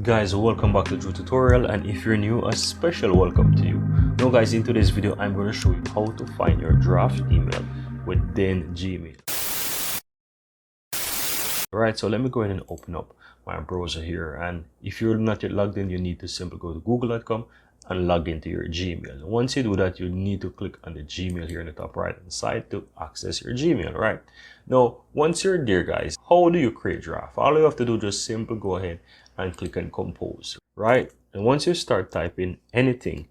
Guys, welcome back to Drew Tutorial, and if you're new, a special welcome to you. Now guys, in today's video I'm going to show you how to find your draft email within Gmail. Alright, so let me go ahead and open up my browser here, and if you're not yet logged in, you need to simply go to google.com and log into your Gmail. Once you do that, you need to click on the Gmail here in the top right hand side to access your Gmail. Right now, once you're there guys, how do you create draft? All you have to do is just simply go ahead and click on compose, right? And once you start typing anything,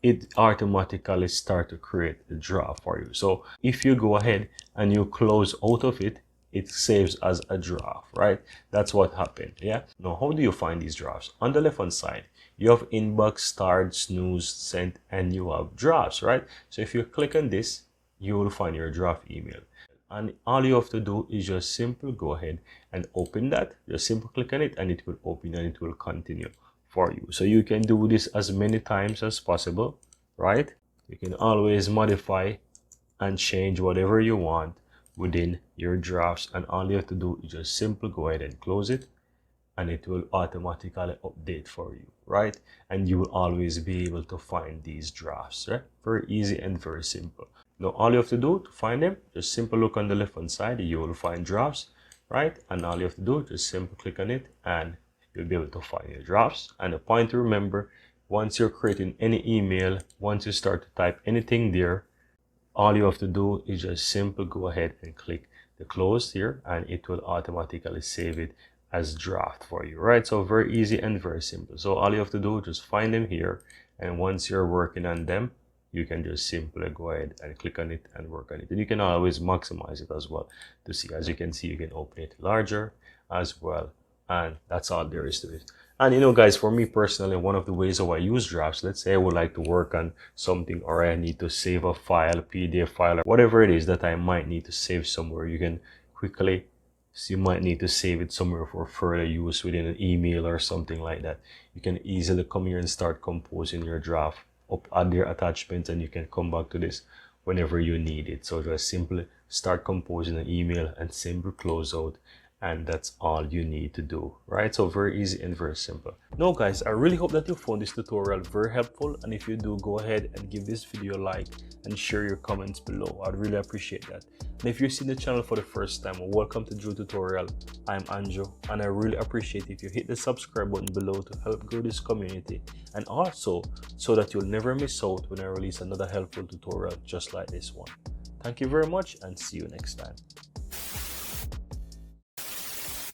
it automatically start to create the draft for you. So if you go ahead and you close out of it, it saves as a draft, right? That's what happened. Yeah. Now, how do you find these drafts? On the left hand side, you have inbox, start, snooze, sent, and you have drafts, right? So if you click on this, you will find your draft email. And all you have to do is just simply go ahead and open that. Just simply click on it and it will open and it will continue for you. So you can do this as many times as possible, right? You can always modify and change whatever you want within your drafts, and all you have to do is just simply go ahead and close it and it will automatically update for you, right? And you will always be able to find these drafts, right? Very easy and very simple. Now all you have to do to find them, just simply look on the left hand side, you will find drafts, right? And all you have to do, just simply click on it and you'll be able to find your drafts. And the point to remember, once you're creating any email, once you start to type anything there, all you have to do is just simply go ahead and click the close here and it will automatically save it as draft for you, right? So very easy and very simple. So all you have to do is just find them here, and once you're working on them, you can just simply go ahead and click on it and work on it. And you can always maximize it as well to see. As you can see, you can open it larger as well, and that's all there is to it. And you know guys, for me personally, one of the ways how I use drafts, let's say I would like to work on something, or I need to save a file, PDF file, or whatever it is that I might need to save somewhere, you can quickly, so you might need to save it somewhere for further use within an email or something like that. You can easily come here and start composing your draft, add your attachments, and you can come back to this whenever you need it. So just simply start composing an email and simply close out, and that's all you need to do, right? So very easy and very simple. Now guys, I really hope that you found this tutorial very helpful, and if you do, go ahead and give this video a like and share your comments below. I'd really appreciate that. And if you're seeing the channel for the first time, welcome to Drew Tutorial. I'm Anjo, and I really appreciate if you hit the subscribe button below to help grow this community, and also so that you'll never miss out when I release another helpful tutorial just like this one. Thank you very much, and see you next time.